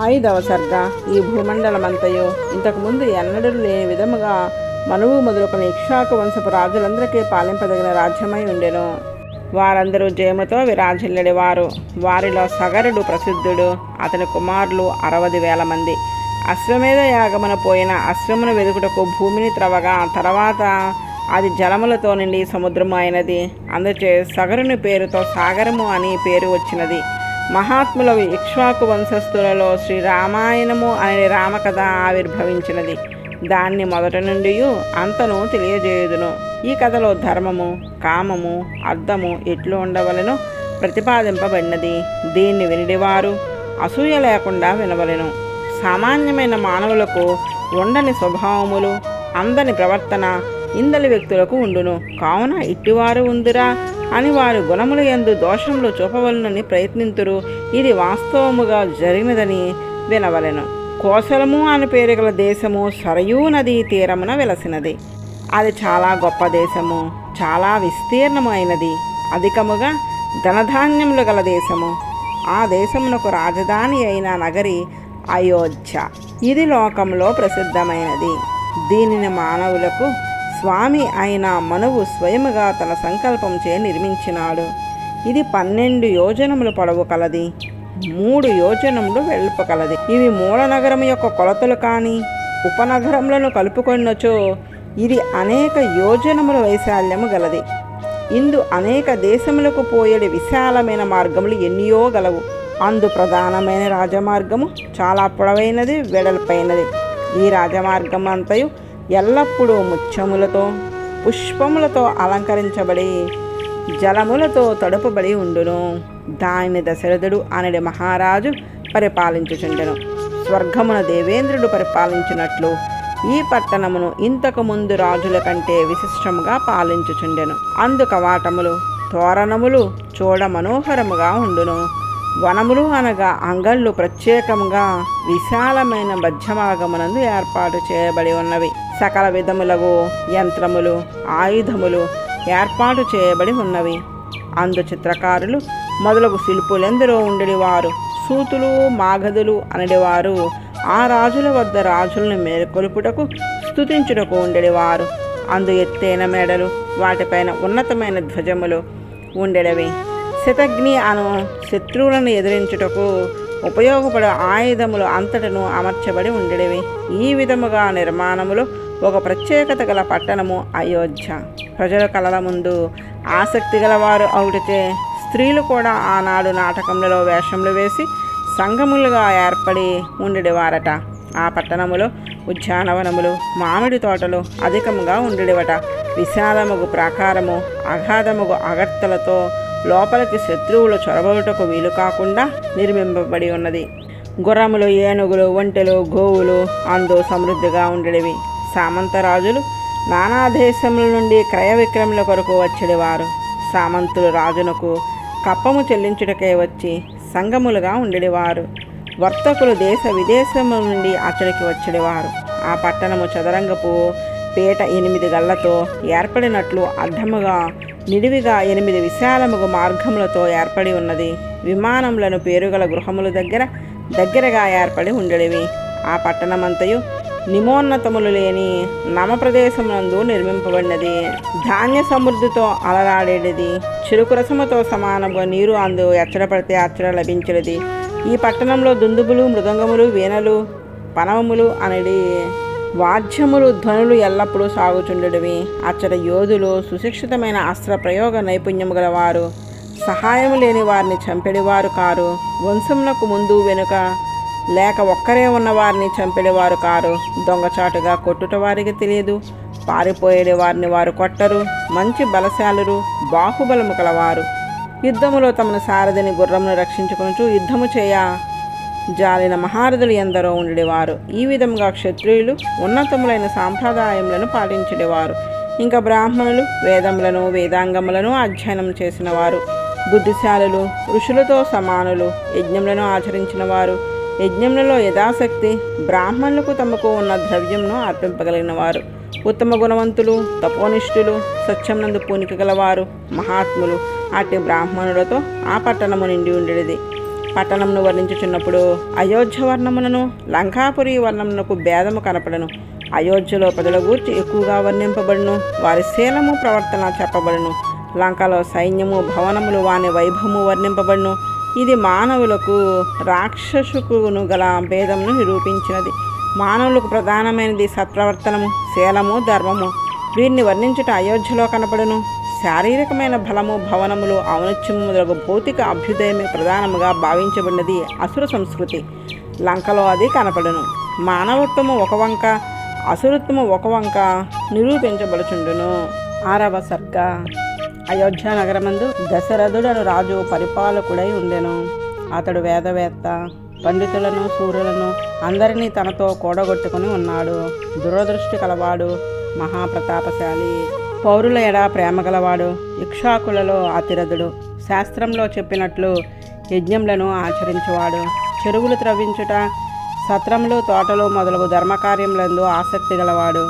ఐదవ సర్గ. ఈ భూమండలమంతయు ఇంతకుముందు ఎన్నడూ లేని విధముగా మనువు మొదలుకొని ఇక్ష్వాకు వంశపు రాజులందరికీ పాలింపదగిన రాజ్యమై ఉండెను. వారందరూ జయముతో విరాజిల్లెడివారు. వారిలో సగరుడు ప్రసిద్ధుడు. అతని కుమారులు 60,000 మంది. అశ్వమేధ యాగమున పోయిన అశ్వమును వెదుకుటకు భూమిని త్రవగా తర్వాత అది జలములతో నిండి సముద్రము అయినది. అందుచే సగరుని పేరుతో సాగరము అని పేరు వచ్చినది. మహాత్ముల ఇక్ష్వాకు వంశస్థులలో శ్రీరామాయణము అనే రామకథ ఆవిర్భవించినది. దాన్ని మొదటి నుండి అంతను తెలియజేయుదును. ఈ కథలో ధర్మము, కామము, అర్థము ఎట్లు ఉండవలెనో ప్రతిపాదింపబడినది. దీన్ని వినిడివారు అసూయ లేకుండా వినవలెను. సామాన్యమైన మానవులకు ఉండని స్వభావములు, అందని ప్రవర్తన ఇందలి వ్యక్తులకు ఉండును. కావున ఇట్టివారు ఉందిరా అని వారి గుణముల యందు దోషములు చూపవలనని ప్రయత్నింతురు. ఇది వాస్తవముగా జరిగినదని వినవలెను. కోసలము అని పేరు గల దేశము సరయూ నదీ తీరమున వెలసినది. అది చాలా గొప్ప దేశము, చాలా విస్తీర్ణము అయినది, అధికముగా ధనధాన్యములు గల దేశము. ఆ దేశమునకు రాజధాని అయిన నగరి అయోధ్య. ఇది లోకంలో ప్రసిద్ధమైనది. దీనిని మానవులకు స్వామి అయిన మనువు స్వయముగా తన సంకల్పంచే నిర్మించినాడు. ఇది 12 యోజనములు పొడవు కలది, 3 యోజనములు వెడల్పు కలది. ఇవి మూల నగరం యొక్క కొలతలు కానీ ఉపనగరములను కలుపుకొన్నచో ఇది అనేక యోజనముల వైశాల్యము గలది. ఇందు అనేక దేశములకు పోయేది విశాలమైన మార్గములు ఎన్నియో గలవు. అందు ప్రధానమైన రాజమార్గము చాలా పొడవైనది, వెడల్పైనది. ఈ రాజమార్గం అంతయు ఎల్లప్పుడూ ముత్యములతో పుష్పములతో అలంకరించబడి జలములతో తడుపబడి ఉండును. దానిని దశరథుడు అనడి మహారాజు పరిపాలించుచుండెను. స్వర్గమున దేవేంద్రుడు పరిపాలించినట్లు ఈ పట్టణమును ఇంతకు ముందు రాజుల కంటే విశిష్టముగా పాలించుచుండెను. అందు కవాటములు, తోరణములు చూడ మనోహరముగా ఉండును. వనములు అనగా అంగళ్ళు ప్రత్యేకముగా విశాలమైన మధ్యమార్గమునందు ఏర్పాటు చేయబడి ఉన్నవి. సకల విధములగు యంత్రములు, ఆయుధములు ఏర్పాటు చేయబడి ఉన్నవి. అందు చిత్రకారులు మొదలగు శిల్పులెందరో ఉండేవారు. సూతులు, మాగధులు అనడివారు ఆ రాజుల వద్ద రాజులను మేల్కొలుపుటకు స్తుతించుటకు ఉండేవారు. అందు ఎత్తైన మేడలు, వాటిపైన ఉన్నతమైన ధ్వజములు ఉండేవి. శతఘ్ని అను శత్రువులను ఎదిరించుటకు ఉపయోగపడే ఆయుధములు అంతటను అమర్చబడి ఉండేవి. ఈ విధముగా నిర్మాణములు ఒక ప్రత్యేకత గల పట్టణము అయోధ్య. ప్రజల కళల ముందు ఆసక్తి గలవారు అవుటచే స్త్రీలు కూడా ఆనాడు నాటకములలో వేషములు వేసి సంఘములుగా ఏర్పడి ఉండేవారట. ఆ పట్టణములో ఉద్యానవనములు, మామిడి తోటలు అధికముగా ఉండేవట. విశాలముగు ప్రాకారము, అగాధముగు అగర్తలతో లోపలికి శత్రువులు చొరబడుటకు వీలు కాకుండా నిర్మింపబడి ఉన్నది. గుర్రములు, ఏనుగులు, ఒంటెలు, గోవులు అందు సమృద్ధిగా ఉండేవి. సామంతరాజులు నానా దేశముల నుండి క్రయ విక్రముల కొరకు వచ్చేవారు. సామంతులు రాజునకు కప్పము చెల్లించుటకే వచ్చి సంఘములుగా ఉండేవారు. వర్తకులు దేశ విదేశముల నుండి అచ్చడికి వచ్చేవారు. ఆ పట్టణము చదరంగపు పేట 8 గళ్లతో ఏర్పడినట్లు అడ్డముగా నిడివిగా 8 విశాలముగు మార్గములతో ఏర్పడి ఉన్నది. విమానములను పేరుగల గృహముల దగ్గరగా ఏర్పడి ఉండేవి. ఆ పట్టణమంతయు నిమోన్నతములు లేని నమ ప్రదేశమునందు నిర్మింపబడినది. ధాన్య సమృద్ధితో అలరాడేది. చెరుకు రసముతో సమానముగా నీరు అందు ఎచ్చడపడితే అచ్చడ లభించేది. ఈ పట్టణంలో దుందుబులు, మృదంగములు, వీణలు, పనవములు అనేది వాద్యములు, ధ్వనులు ఎల్లప్పుడూ సాగుచుండేవి. అచ్చట యోధులు సుశిక్షితమైన అస్త్ర ప్రయోగ నైపుణ్యము గలవారు. సహాయము లేని వారిని చంపెడివారు కారు. వంశములకు ముందు వెనుక లేక ఒక్కరే ఉన్నవారిని చంపెడివారు కారు. దొంగచాటుగా కొట్టుట వారికి తెలియదు. పారిపోయేది వారిని వారు కొట్టరు. మంచి బలశాలురు, బాహుబలము కలవారు. యుద్ధములో తమను సారథిని గుర్రమును రక్షించుకొనుచు యుద్ధము చేయ జాలిన మహారథులు ఎందరో ఉండేవారు. ఈ విధముగా క్షత్రియులు ఉన్నతములైన సాంప్రదాయములను పాటించేవారు. ఇంకా బ్రాహ్మణులు వేదములను, వేదాంగములను అధ్యయనం చేసిన వారు. బుద్ధిశాలులు, ఋషులతో సమానులు, యజ్ఞములను ఆచరించిన వారు. యజ్ఞములలో యథాశక్తి బ్రాహ్మణులకు తమకు ఉన్న ద్రవ్యంను అర్పింపగలిగిన వారు. ఉత్తమ గుణవంతులు, తపోనిష్ఠులు, సత్యమునందు పూనిక గలవారు, మహాత్ములు అట్టి బ్రాహ్మణులతో ఆ పట్టణము నిండి ఉండేది. పట్టణమును వర్ణించుచున్నప్పుడు అయోధ్య వర్ణములను లంకాపురి వర్ణమునకు భేదము కనపడను. అయోధ్యలో ప్రజల గూర్చి ఎక్కువగా వర్ణింపబడును, వారి శీలము ప్రవర్తన చెప్పబడును. లంకలో సైన్యము భవనములు వాని వైభవము వర్ణింపబడును. ఇది మానవులకు రాక్షసుకును గల భేదమును నిరూపించినది. మానవులకు ప్రధానమైనది సత్ప్రవర్తనము, శీలము, ధర్మము. వీరిని వర్ణించుట అయోధ్యలో కనపడును. శారీరకమైన బలము, భవనములు, ఔన్నత్యము మొదలగు భౌతిక అభ్యుదయమే ప్రధానముగా భావించబడినది అసుర సంస్కృతి. లంకలో అది కనపడును. మానవత్వము ఒక వంక, అసురత్వము ఒక వంక నిరూపించబడుచుండును. 6వ సర్గ. అయోధ్య నగరమందు దశరథుడను రాజు పరిపాలకుడై ఉండెను. అతడు వేదవేత్త, పండితులను, సూర్యులను అందరినీ తనతో కూడగొట్టుకుని ఉన్నాడు. దురదృష్టి కలవాడు, మహాప్రతాపశాలి, పౌరుల ఎడ ప్రేమ గలవాడు, ఇక్ష్వాకులలో అతిరథుడు, శాస్త్రంలో చెప్పినట్లు యజ్ఞములను ఆచరించువాడు, చెరువులు త్రవ్వించుట, సత్రములు, తోటలు మొదలగు ధర్మకార్యములందు ఆసక్తి గలవాడు.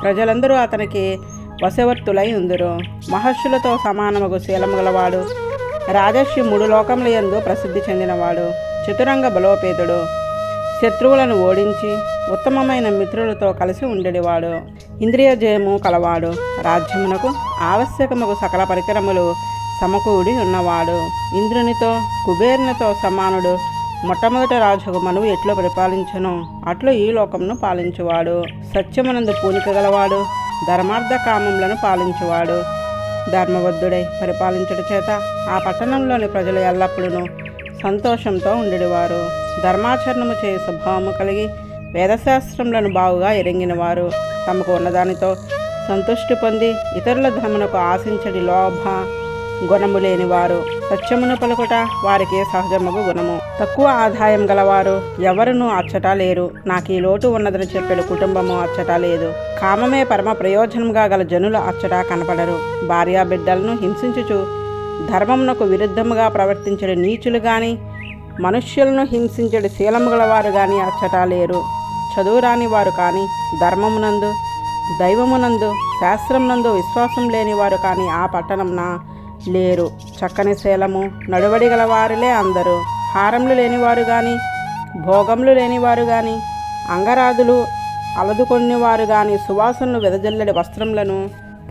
ప్రజలందరూ అతనికి వశవర్తులై ఉందురు. మహర్షులతో సమానముగు శీలము గలవాడు, రాజర్షి 3 లోకముల యందు ప్రసిద్ధి చెందినవాడు, చతురంగ బలోపేతుడు, శత్రువులను ఓడించి ఉత్తమమైన మిత్రులతో కలిసి ఉండేవాడు, ఇంద్రియ జయము కలవాడు, రాజ్యమునకు ఆవశ్యకముగు సకల పరికరములు సమకూడి ఉన్నవాడు, ఇంద్రునితో కుబేరునితో సమానుడు. మొట్టమొదట రాజుకు మనువు ఎట్లు పరిపాలించునో అట్లు ఈ లోకమును పాలించువాడు. సత్యమునందు పూనిక గలవాడు, ధర్మార్థ కామములను పాలించువాడు. ధర్మబద్ధుడై పరిపాలించుట చేత ఆ పట్టణంలోని ప్రజలు ఎల్లప్పుడూ సంతోషంతో ఉండేవారు. ధర్మాచరణము చేయు స్వభావము కలిగి వేదశాస్త్రములను బాగుగా ఎరింగినవారు. తమకు ఉన్నదానితో సంతృష్టి పొంది ఇతరుల ధనమునకు ఆశించడి లోభ గుణము లేనివారు. సత్యమును పలుకుట వారికి సహజముగు గుణము. తక్కువ ఆదాయం గలవారు ఎవరునూ అచ్చట లేరు. నాకు ఈ లోటు ఉన్నదని చెప్పేడు కుటుంబము అచ్చట లేదు. కామమే పరమ ప్రయోజనంగా గల జనులు అచ్చట కనపడరు. భార్యా బిడ్డలను హింసించుచు ధర్మమునకు విరుద్ధముగా ప్రవర్తించడు నీచులు గాని, మనుష్యులను హింసించడు శీలము గలవారు గాని అచ్చట లేరు. చదువురాని వారు కానీ, ధర్మమునందు, దైవమునందు, శాస్త్రమునందు విశ్వాసం లేనివారు కానీ ఆ పట్టణమున లేరు. చక్కని శీలము నడువడి గలవారులే అందరూ. హారములు లేనివారు కానీ, భోగములు లేనివారు కానీ, అంగరాదులు అలదుకొనివారు కానీ, సువాసనలు వెదజల్లడి వస్త్రములను,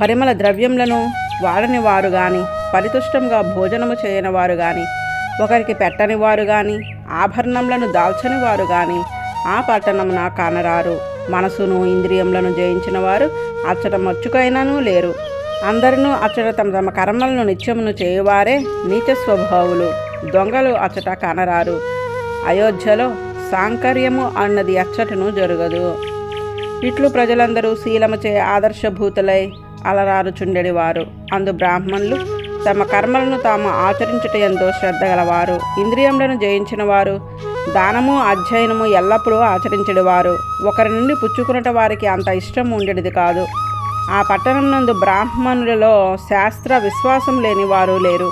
పరిమళ ద్రవ్యములను వాడని వారు కానీ, పరితుష్టంగా భోజనము చేయని వారు కానీ, ఒకరికి పెట్టని వారు కానీ, ఆభరణములను దాల్చని వారు కానీ ఆ పట్టణమున కానరారు. మనసును ఇంద్రియములను జయించిన వారు అచ్చట మచ్చుకైనను లేరు. అందరినూ అచ్చట తమ తమ కర్మలను నిత్యమును చేయువారే నీచ స్వభావులు. దొంగలు అచ్చట కానరారు. అయోధ్యలో సాంకర్యము అన్నది అచ్చటను జరగదు. ఇట్లు ప్రజలందరూ శీలముచే ఆదర్శభూతులై అలరారుచుండెడివారు. అందు బ్రాహ్మణులు తమ కర్మలను తాము ఆచరించుట ఎంతో శ్రద్ధ గలవారు. ఇంద్రియములను జయించిన వారు దానము, అధ్యయనము ఎల్లప్పుడూ ఆచరించెడివారు. ఒకరి నుండి పుచ్చుకున్నట వారికి అంత ఇష్టం ఉండేది కాదు. ఆ పట్టణం నందు బ్రాహ్మణులలో శాస్త్ర విశ్వాసం లేని వారు లేరు.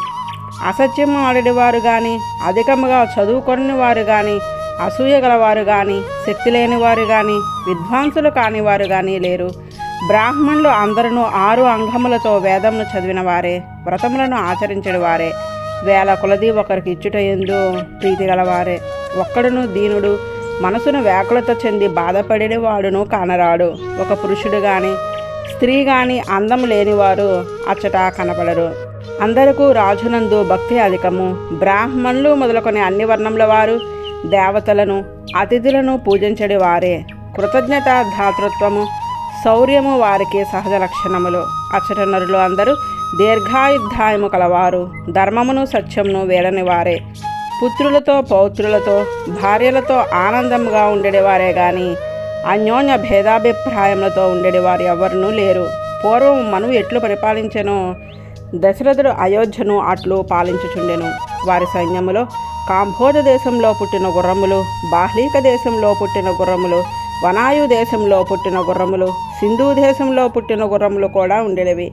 అసత్యము ఆడేవారు కానీ, అధికముగా చదువుకొని వారు కానీ, అసూయ గలవారు కానీ, శక్తి లేనివారు కానీ, విద్వాంసులు కానివారు కానీ లేరు. బ్రాహ్మణులు అందరూ 6 అంగములతో వేదమును చదివిన వారే, వ్రతములను ఆచరించడి వారే, వేల కొలది ఒకరికి ఇచ్చుట యందు ప్రీతి గలవారే. ఒక్కడును దీనుడు మనసును వ్యాకులత చెంది బాధపడేది వాడును కానరాడు. ఒక పురుషుడు కానీ, స్త్రీ కానీ అందము లేనివారు అచ్చట కనపడరు. అందరికీ రాజునందు భక్తి అధికము. బ్రాహ్మణులు మొదలుకొని అన్ని వర్ణముల వారు దేవతలను, అతిథులను పూజించడి వారే. కృతజ్ఞత, ధాతృత్వము, శౌర్యము వారికి సహజ లక్షణములు. అచ్చట నరులు అందరూ దీర్ఘాయుద్ధాయము కలవారు. ధర్మమును, సత్యమును వేడని వారే. పుత్రులతో, పౌత్రులతో, భార్యలతో ఆనందముగా ఉండేవారే గాని అన్యోన్య భేదాభిప్రాయములతో ఉండేవారు ఎవరునూ లేరు. పూర్వం మనువు ఎట్లు పరిపాలించెనో దశరథుడు అయోధ్యను అట్లు పాలించుచుండెను. వారి సైన్యములో కాంభోజ దేశంలో పుట్టిన గుర్రములు, బాహ్లీక దేశంలో పుట్టిన గుర్రములు, వనాయు దేశంలో పుట్టిన గుర్రములు, సింధు దేశంలో పుట్టిన గుర్రములు కూడా ఉండేవి.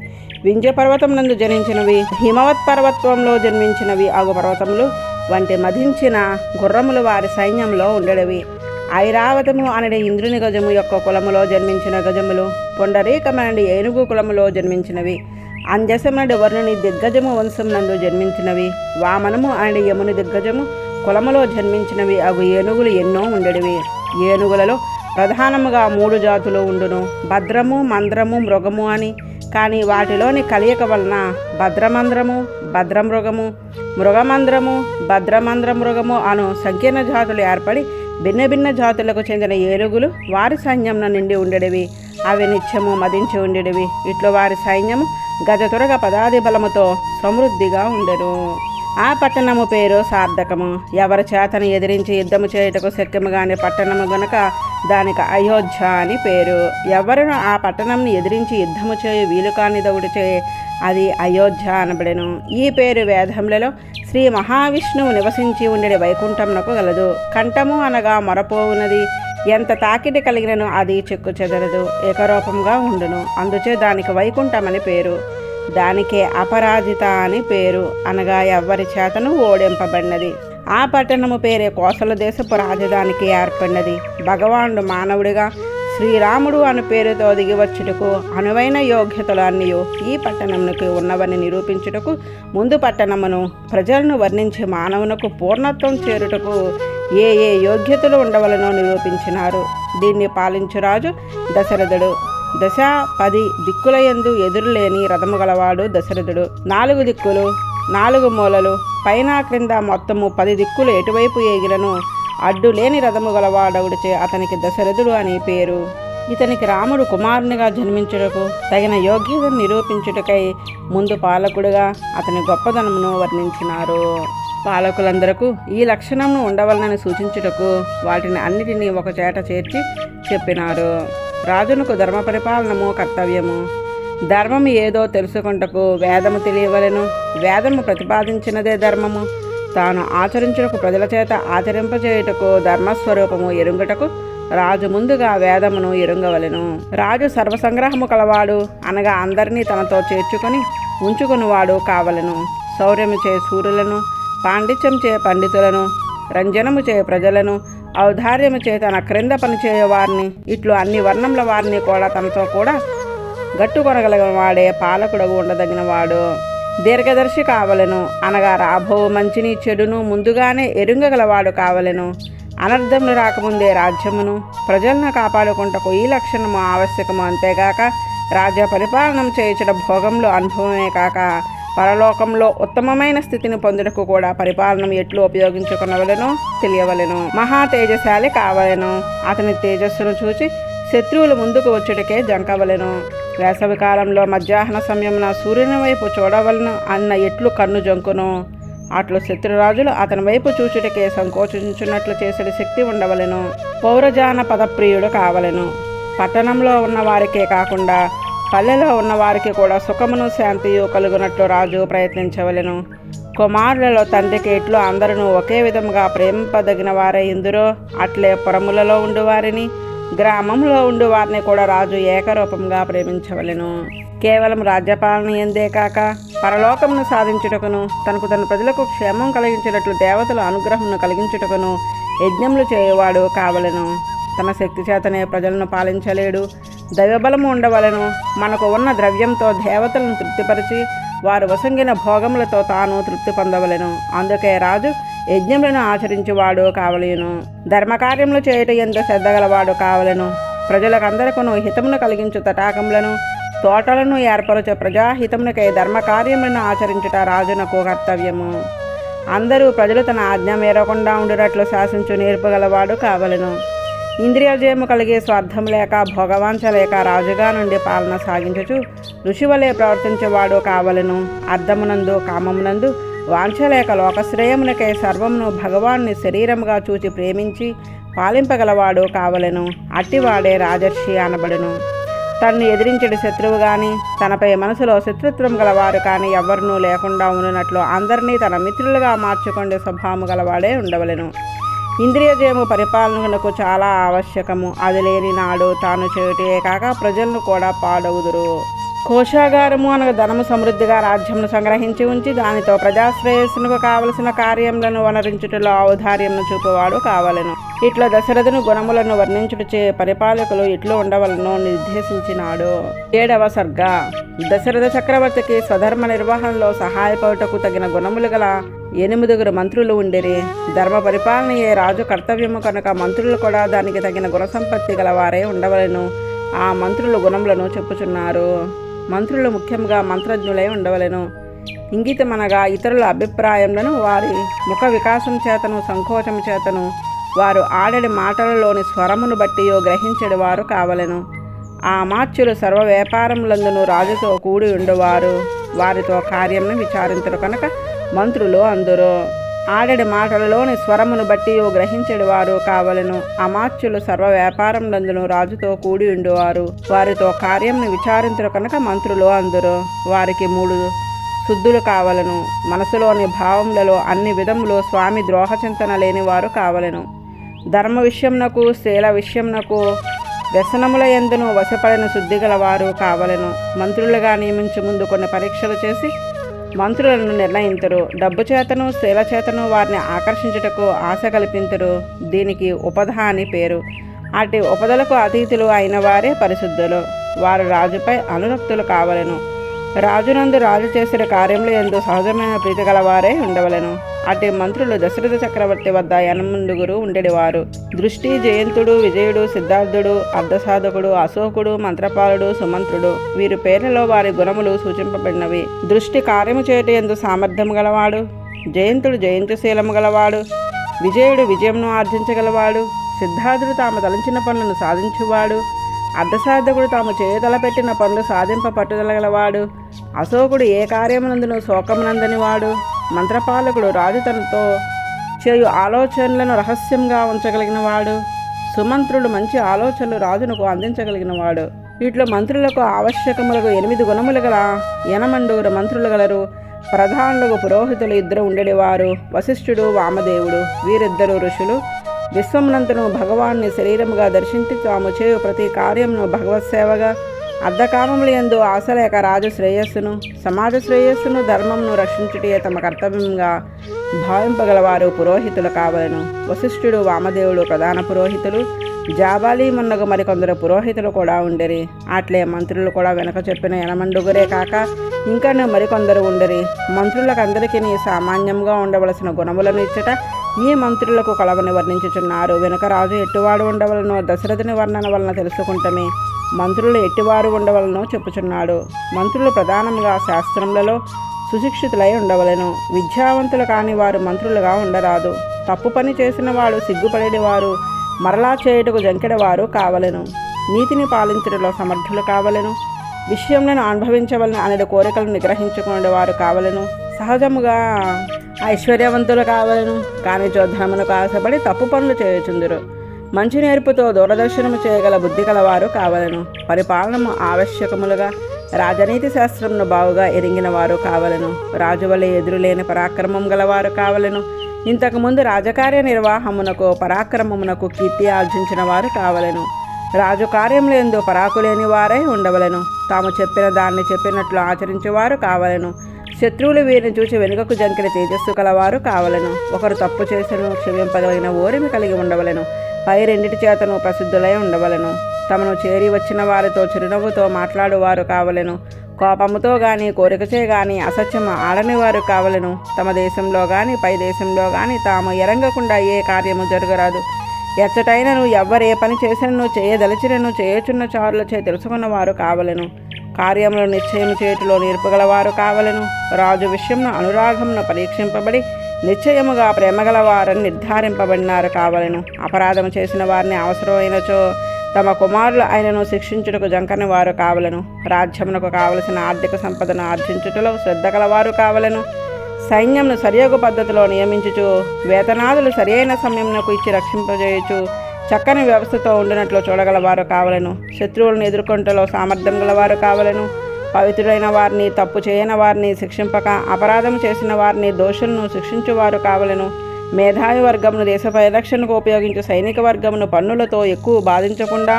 వింధ్య పర్వతం నందు జనించినవి, హిమవత్ పర్వతంలో జన్మించినవి అగు పర్వతములు వంటి మధించిన గుర్రములు వారి సైన్యంలో ఉండేవి. ఐరావతము అనడి ఇంద్రుని గజము యొక్క కులములో జన్మించిన గజములు, పొండరీకమనడి ఏనుగు కులములో జన్మించినవి, అంజసమనడి వర్ణుని దిగ్గజము వంశం నందు జన్మించినవి, వామనము అనడి యముని దిగ్గజము కులములో జన్మించినవి అగు ఏనుగులు ఎన్నో ఉండేవి. ఏనుగులలో ప్రధానముగా 3 జాతులు ఉండును, భద్రము, మంద్రము, మృగము అని. కానీ వాటిలోని కలియక వలన భద్రమంద్రము, భద్రమృగము, మృగమంద్రము, భద్రమంద్రమృగము అను సంకీర్ణ జాతులు ఏర్పడి భిన్న భిన్న జాతులకు చెందిన ఏనుగులు వారి సైన్యంలో నిండి ఉండేవి. అవి నిత్యము మదించి ఉండేవి. ఇట్లు వారి సైన్యము గజతురగ పదాది బలముతో సమృద్ధిగా ఉండెను. ఆ పట్టణము పేరు సార్థకము. ఎవరి చేతను ఎదిరించి యుద్ధము చేయుటకు శక్యము కాని పట్టణము గనుక దానికి అయోధ్య అని పేరు. ఎవరును ఆ పట్టణంను ఎదిరించి యుద్ధము చేయు వీలు కానిదవుడిచే అది అయోధ్య అనబడెను. ఈ పేరు వేదములలో శ్రీ మహావిష్ణువు నివసించి ఉండేది వైకుంఠమునకు గలదు. కంఠము అనగా మొరపోవునది. ఎంత తాకిడి కలిగినను అది చెక్కు చెదరదు, ఏకరూపంగా ఉండును. అందుచే దానికి వైకుంఠమని పేరు. దానికే అపరాజిత అని పేరు, అనగా ఎవ్వరి చేతను ఓడింపబడినది. ఆ పట్టణము పేరే కోసల దేశపు రాజధానికి ఏర్పడినది. భగవానుడు మానవుడిగా శ్రీరాముడు అను పేరుతో దిగివచ్చుటకు అనువైన యోగ్యతలు అన్నీ ఈ పట్టణమునకు ఉన్నవని నిరూపించుటకు ముందు పట్టణమును ప్రజలను వర్ణించి మానవునకు పూర్ణత్వం చేరుటకు ఏ ఏ యోగ్యతలు ఉండవలనో నిరూపించినారు. దీన్ని పాలించురాజు దశరథుడు. 10 దిక్కులయందు ఎదురులేని రథము గలవాడు దశరథుడు. 4 దిక్కులు, 4 మూలలు, పైన క్రింద మొత్తము 10 దిక్కులు ఎటువైపు ఏగిలను అడ్డు లేని రథము గలవాడవుడిచే అతనికి దశరథుడు అని పేరు. ఇతనికి రాముడు కుమారునిగా జన్మించుటకు తగిన యోగ్యతను నిరూపించుటకై ముందు పాలకుడుగా అతని గొప్పదనమును వర్ణించినారు. పాలకులందరకు ఈ లక్షణమును ఉండవలనని సూచించుటకు వాటిని అన్నిటినీ ఒక చేట చేర్చి చెప్పినారు. రాజునకు ధర్మ పరిపాలనము కర్తవ్యము. ధర్మము ఏదో తెలుసుకొంటకు వేదము తెలియవలెను. వేదము ప్రతిపాదించినదే ధర్మము. తాను ఆచరించుటకు ప్రజల చేత ఆచరింపచేయుటకు ధర్మస్వరూపము ఎరుంగుటకు రాజు ముందుగా వేదమును ఎరుంగవలెను. రాజు సర్వసంగ్రహము కలవాడు, అనగా అందరినీ తనతో చేర్చుకొని ఉంచుకునివాడు కావలెను. శౌర్యము చే సూర్యులను, పాండిత్యం చే పండితులను, రంజనము చే ప్రజలను, ఔదార్యము చే తన క్రింద పనిచేయ వారిని, ఇట్లు అన్ని వర్ణముల వారిని కూడా తనతో కూడా గట్టుకొనగలిగిన వాడే పాలకుడగు ఉండదగిన వాడు. దీర్ఘదర్శి కావలెను, అనగా రాబో మంచిని చెడును ముందుగానే ఎరుంగగలవాడు కావలెను. అనర్థములు రాకముందే రాజ్యమును ప్రజలను కాపాడుకుంటకు ఈ లక్షణము ఆవశ్యకము. అంతేగాక రాజ్య పరిపాలనం చేయించడం భోగంలో అనుభవమే కాక పరలోకంలో ఉత్తమమైన స్థితిని పొందుటకు కూడా పరిపాలన ఎట్లు ఉపయోగించుకునవలెనో తెలియవలెను. మహా తేజశాలి కావలెను. అతని తేజస్సును చూచి శత్రువులు ముందుకు వచ్చుటకే జంకవలెను. వేసవి కాలంలో మధ్యాహ్న సమయమున సూర్యుని వైపు చూడవలను అన్న ఎట్లు కన్ను జంకును అట్లు శత్రురాజులు అతని వైపు చూచుటకే సంకోచించున్నట్లు చేసే శక్తి ఉండవలెను. పౌరజాన పదప్రియుడు కావలెను. పట్టణంలో ఉన్న వారికే కాకుండా పల్లెలో ఉన్నవారికి కూడా సుఖమును శాంతియు కలుగునట్లు రాజు ప్రయత్నించవలెను. కుమారులలో తండ్రికి ఎట్లు అందరూ ఒకే విధముగా ప్రేమింపదగిన వారే ఇందురో అట్లే పురములలో ఉండువారిని గ్రామంలో ఉండువారిని కూడా రాజు ఏకరూపంగా ప్రేమించవలెను. కేవలం రాజ్యపాలన ఎందే కాక పరలోకమును సాధించుటకును తనకు తన ప్రజలకు క్షేమం కలిగించేటట్లు దేవతల అనుగ్రహమును కలిగించుటకును యజ్ఞములు చేయువాడు కావలెను. తన శక్తి చేతనే ప్రజలను పాలించలేడు. దైవబలము ఉండవలెను. మనకు ఉన్న ద్రవ్యంతో దేవతలను తృప్తిపరిచి వారు వసంగిన భోగములతో తాను తృప్తి పొందవలెను. అందుకే రాజు యజ్ఞములను ఆచరించువాడు కావలేను. ధర్మకార్యములు చేయుట యందు శ్రద్ధగలవాడు కావలెను. ప్రజలకందరికను హితమును కలిగించు తటాకములను తోటలను ఏర్పరచే ప్రజాహితమునకై ధర్మకార్యములను ఆచరించుట రాజునకు కర్తవ్యము. అందరూ ప్రజలు తన ఆజ్ఞ మేరకుండా ఉండినట్లు శాసించు నేర్పగలవాడు కావలెను. ఇంద్రియజయము కలిగే స్వార్థం లేక భోగవాంఛ లేక రాజుగా నుండి పాలన సాగించుచు ఋషివలే ప్రవర్తించేవాడు కావలెను. అర్థమునందు కామమునందు వాంఛ లేక లోకశ్రేయమునకై సర్వమును భగవాన్ని శరీరముగా చూచి ప్రేమించి పాలింపగలవాడు కావలెను. అట్టివాడే రాజర్షి అనబడును. తన్ను ఎదిరించడి శత్రువు కానీ తనపై మనసులో శత్రుత్వం గలవారు కానీ ఎవరినూ లేకుండా ఉన్నట్లు అందరినీ తన మిత్రులుగా మార్చుకొండే స్వభావము గలవాడే ఉండవలెను. ఇంద్రియజయము పరిపాలనకు చాలా ఆవశ్యకము. అది లేని నాడు తాను చేయుటే కాక ప్రజలను కూడా పాడవుదురు. కోశాగారము అనగా ధనము సమృద్ధిగా రాజ్యమును సంగ్రహించి ఉంచి దానితో ప్రజాశ్రేయస్సునకు కావలసిన కార్యములను వనరించుటలో ఔదార్యమును చూపువాడు కావలెను. ఇట్లా దశరథుని గుణములను వర్ణించుటచే పరిపాలకులు ఇట్లు ఉండవలనో నిర్దేశించినాడు. 7వ సర్గ. దశరథ చక్రవర్తికి స్వధర్మ నిర్వహణలో సహాయపడుటకు తగిన గుణములు గల 8 మంత్రులు ఉండిరి. ధర్మ పరిపాలనయే రాజు కర్తవ్యము కనుక మంత్రులు కూడా దానికి తగిన గుణసంపత్తి గలవారే ఉండవలెను. ఆ మంత్రులు గుణములను చెప్పుచున్నారు. మంత్రులు ముఖ్యంగా మంత్రజ్ఞులై ఉండవలెను. ఇంగితమనగా ఇతరుల అభిప్రాయములను వారి ముఖ వికాసం చేతను సంకోచం చేతను వారు ఆడడి మాటలలోని స్వరమును బట్టియో గ్రహించడి వారు కావలెను. ఆ మార్చులు సర్వ వ్యాపారములందును రాజుతో కూడి ఉండేవారు. వారితో కార్యమును విచారించరు కనుక మంత్రులు అందురు. ఆడడి మాటలలోని స్వరమును బట్టియో గ్రహించడి వారు కావలెను. అమాత్యులు సర్వ వ్యాపారములందును రాజుతో కూడి ఉండేవారు. వారితో కార్యమును విచారించరు కనుక మంత్రులు అందురు. వారికి 3 శుద్ధులు కావలను. మనసులోని భావములలో అన్ని విధములు స్వామి ద్రోహచింతన లేనివారు కావలెను. ధర్మ విషయమునకు స్త్రీల విషయమునకు వ్యసనముల యందును వశపడిన శుద్ధి గలవారు కావలెను. మంత్రులుగా నియమించు ముందు కొన్ని పరీక్షలు చేసి మంత్రులను నిర్ణయింతురు. డబ్బు చేతను స్త్రీల చేతను వారిని ఆకర్షించుటకు ఆశ కల్పింతురు. దీనికి ఉపధ అని పేరు. అటు ఉపదలకు అతీతులు అయిన వారే పరిశుద్ధులు. వారు రాజుపై అనురక్తులు కావలెను. రాజునందు రాజు చేసిన కార్యములు ఎందు సహజమైన ప్రీతి గలవారే ఉండవలెను. అటు మంత్రులు దశరథ చక్రవర్తి వద్ద 8 ఉండేవారు. దృష్టి, జయంతుడు, విజయుడు, సిద్ధార్థుడు, అర్ధసాధకుడు, అశోకుడు, మంత్రపాలుడు, సుమంత్రుడు వీరి పేర్లలో వారి గుణములు సూచింపబడినవి. దృష్టి కార్యము చేయట ఎందు సామర్థ్యము గలవాడు. జయంతుడు జయంతిశీలము గలవాడు. విజయుడు విజయమును ఆర్జించగలవాడు. సిద్ధార్థుడు తాము తలంచిన పనులను సాధించువాడు. అర్ధసాధకుడు తాము చేయతలపెట్టిన పనులు సాధింప పట్టుదలగలవాడు. అశోకుడు ఏ కార్యమునందును శోకమునందని వాడు. మంత్రపాలకుడు రాజు తనతో చేయు ఆలోచనలను రహస్యంగా ఉంచగలిగిన వాడు. సుమంత్రుడు మంచి ఆలోచనలు రాజునకు అందించగలిగిన వాడు. వీటిలో మంత్రులకు ఆవశ్యకములకు 8 గుణములు గల 8 మంత్రులు గలరు. ప్రధానులకు పురోహితులు 2 ఉండేవారు. వశిష్ఠుడు, వామదేవుడు వీరిద్దరు ఋషులు. విశ్వమునంతను భగవాన్ని శరీరముగా దర్శించి తాము చేయు ప్రతి కార్యమును భగవత్ సేవగా అర్ధకామములు యందు ఆశలేక రాజు శ్రేయస్సును సమాజ శ్రేయస్సును ధర్మమును రక్షించుటే తమ కర్తవ్యంగా భావింపగలవారు పురోహితులు కావలను. వశిష్ఠుడు, వామదేవుడు ప్రధాన పురోహితులు. జాబాలి మున్నగు మరికొందరు పురోహితులు కూడా ఉండేరి. అట్లే మంత్రులు కూడా వెనక చెప్పిన 8 కాక ఇంకా మరికొందరు ఉండేరి. మంత్రులకు అందరికీ సామాన్యంగా ఉండవలసిన గుణములను ఇచ్చట ఈ మంత్రులకు కలవని వర్ణించుచున్నారు. వెనుక రాజు ఎట్టివాడు ఉండవలనో దశరథుని వర్ణన వలన తెలుసుకుంటమే మంత్రులు ఎట్టివారు ఉండవలనో చెప్పుచున్నాడు. మంత్రులు ప్రధానంగా శాస్త్రములలో సుశిక్షితులై ఉండవలెను. విద్యావంతులు కాని వారు మంత్రులుగా ఉండరాదు. తప్పు పని చేసిన వాడు సిగ్గుపడేవారు మరలా చేయుటకు జంకెడవారు కావలెను. నీతిని పాలించడంలో సమర్థులు కావలెను. విషయములను అనుభవించవలన అనే కోరికలను నిగ్రహించుకునేవారు కావలెను. సహజముగా ఐశ్వర్యవంతులు కావలెను. కానీ ధనమునకు ఆశపడి తప్పు పనులు చేయుచుందురు. మంచి నేర్పుతో దూరదర్శనము చేయగల బుద్ధి కలవారు కావలెను. పరిపాలనము ఆవశ్యకములుగా రాజనీతి శాస్త్రమును బావుగా ఎరిగిన వారు కావలెను. రాజు వలె ఎదురులేని పరాక్రమం గలవారు కావలెను. ఇంతకుముందు రాజకార్య నిర్వాహమునకు పరాక్రమమునకు కీర్తి ఆర్జించిన వారు కావలెను. రాజు కార్యములు యందు పరాకులేని వారై ఉండవలెను. తాము చెప్పిన దాన్ని చెప్పినట్లు ఆచరించేవారు కావలెను. శత్రువులు వీరిని చూచి వెనుకకు జంకిన తేజస్సు కలవారు కావలెను. ఒకరు తప్పు చేసను క్షమింపగలిగిన ఓరిమి కలిగి ఉండవలెను. పై 2 చేతను ప్రసిద్ధులై ఉండవలెను. తమను చేరి వచ్చిన వారితో చిరునవ్వుతో మాట్లాడువారు కావలెను. కోపముతో గాని కోరికచే గాని అసత్యము ఆడనివారు కావలెను. తమ దేశంలో గాని పై దేశంలో గాని తాము ఎరంగకుండా ఏ కార్యము జరగరాదు. ఎచ్చటైనను ఎవ్వరే పని చేసినను చేయదలిచినను చేయుచున్న చారులచే తెలుసుకున్నవారు కావలెను. కార్యములు నిశ్చయము చేతిలో నేర్పగలవారు కావలెను. రాజు విషయంలో అనురాగమును పరీక్షింపబడి నిశ్చయముగా ప్రేమగలవారని నిర్ధారింపబడినారు కావలెను. అపరాధము చేసిన వారిని అవసరమైనచో తమ కుమారులు ఆయనను శిక్షించుటకు జంకని వారు కావలెను. రాజ్యమునకు కావలసిన ఆర్థిక సంపదను ఆర్జించుటలో శ్రద్ధ కలవారు కావలెను. సైన్యంను సరియగు పద్ధతిలో నియమించుచు వేతనాదులు సరియైన సమయమునకు ఇచ్చి రక్షింపజేయుచు చక్కని వ్యవస్థతో ఉండినట్లు చూడగలవారు కావలెను. శత్రువులను ఎదుర్కొంటలో సామర్థ్యం గలవారు కావలెను. పవిత్రుడైన వారిని తప్పు చేయని వారిని శిక్షింపక అపరాధం చేసిన వారిని దోషులను శిక్షించువారు కావలెను. మేధావి వర్గమును దేశ పరిరక్షణకు ఉపయోగించే సైనిక వర్గమును పన్నులతో ఎక్కువ బాధించకుండా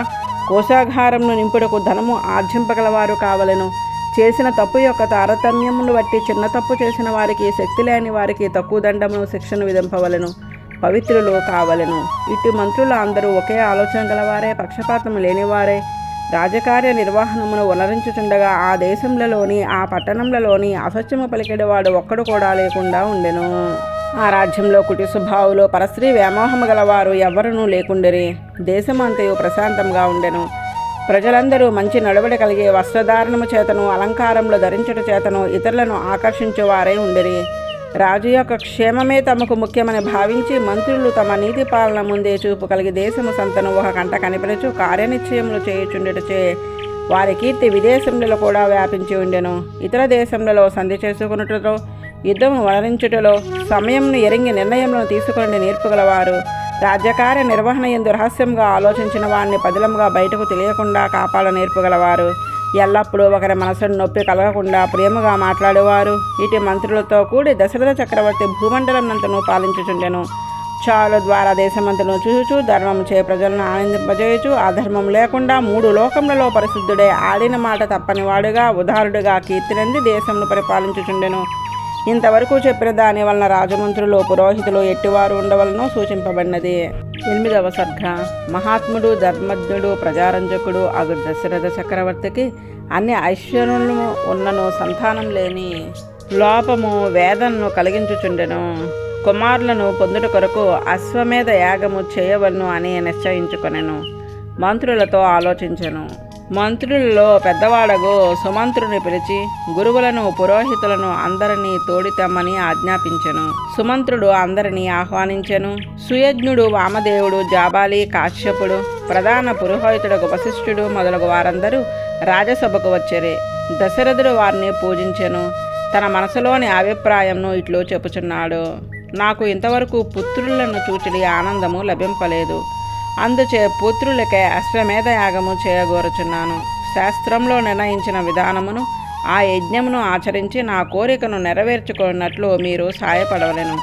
కోశాగారమును నింపుటకు ధనము ఆర్జింపగలవారు కావలెను. చేసిన తప్పు యొక్క తారతమ్యమును బట్టి చిన్న తప్పు చేసిన వారికి శక్తి లేని వారికి తక్కువ దండమును శిక్షను విధింపవలెను. పవిత్రులు కావలెను. ఇటు మంత్రులు అందరూ ఒకే ఆలోచన గలవారే, పక్షపాతము లేనివారే, రాజకార్య నిర్వహణమును వనరించుచుండగా ఆ దేశంలోని ఆ పట్టణంలోని అసత్యము పలికెడవాడు ఒక్కడు కూడా లేకుండా ఉండెను. ఆ రాజ్యంలో కుటి స్వభావులు పరస్త్రీ వ్యామోహము గలవారు ఎవ్వరూ లేకుండిరి. దేశమంతయు ప్రశాంతంగా ఉండెను. ప్రజలందరూ మంచి నడవడి కలిగే వస్త్రధారణము చేతను అలంకారములు ధరించుట చేతను ఇతరులను ఆకర్షించువారై ఉండిరి. రాజు యొక్క క్షేమమే తమకు ముఖ్యమని భావించి మంత్రులు తమ నీతి పాలన ముందే చూపు కలిగి దేశము సంతను ఒక కంట కనిపెరచు కార్యనిశ్చయములు చేయుచుండుటచే వారి కీర్తి విదేశములలో కూడా వ్యాపించి ఉండెను. ఇతర దేశములలో సంధి చేసుకున్నటలో యుద్ధము వనరించుటలో సమయంను ఎరింగి నిర్ణయములను తీసుకుని నేర్పుగలవారు. రాజ్యకార్య నిర్వహణ యందు రహస్యంగా ఆలోచించిన వారిని పదిలంగా బయటకు తెలియకుండా కాపాడ నేర్పుగలవారు. ఎల్లప్పుడూ ఒకరి మనసును నొప్పి కలగకుండా ప్రేమగా మాట్లాడేవారు. ఇటు మంత్రులతో కూడి దశరథ చక్రవర్తి భూమండలంనంతను పాలించుచుండెను. చాలు ద్వారా దేశమంతను చూచు ధర్మము చే ప్రజలను ఆనందింపజేయచు అధర్మం లేకుండా 3 లోకములలో పరిశుద్ధుడే ఆడిన మాట తప్పని వాడుగా ఉదారుడుగా కీర్తినంది దేశమును పరిపాలించుచుండెను. ఇంతవరకు చెప్పిన దాని వలన రాజమంత్రులు పురోహితులు ఎట్టివారు ఉండవలనో సూచింపబడినది. 8వ సర్గ. మహాత్ముడు ధర్మజ్ఞుడు ప్రజారంజకుడు అగు దశరథ చక్రవర్తికి అన్ని ఐశ్వర్యములు ఉన్నను సంతానం లేని లోపము వేదనను కలిగించుచుండెను. కుమారులను పొందుట కొరకు అశ్వమేధ యాగము చేయవలను అని నిశ్చయించుకొనెను. మంత్రులతో ఆలోచించెను. మంత్రులలో పెద్దవాడగు సుమంత్రుని పిలిచి గురువులను పురోహితులను అందరినీ తోడితమ్మని ఆజ్ఞాపించెను. సుమంత్రుడు అందరినీ ఆహ్వానించెను. సుయజ్ఞుడు వామదేవుడు జాబాలి కాశ్యపుడు ప్రధాన పురోహితుడు వశిష్ఠుడు మొదలగు వారందరూ రాజసభకు వచ్చిరి. దశరథుడు వారిని పూజించెను. తన మనసులోని అభిప్రాయంను ఇట్లు చెప్పుచున్నాడు. నాకు ఇంతవరకు పుత్రులను చూచిడి ఆనందము లభింపలేదు. అందుచే పుత్రులకే అశ్వమేధ యాగము చేయగోరుచున్నాను. శాస్త్రంలో నిర్ణయించిన విధానమును ఆ యజ్ఞమును ఆచరించి నా కోరికను నెరవేర్చుకున్నట్లు మీరు సాయపడవలెను.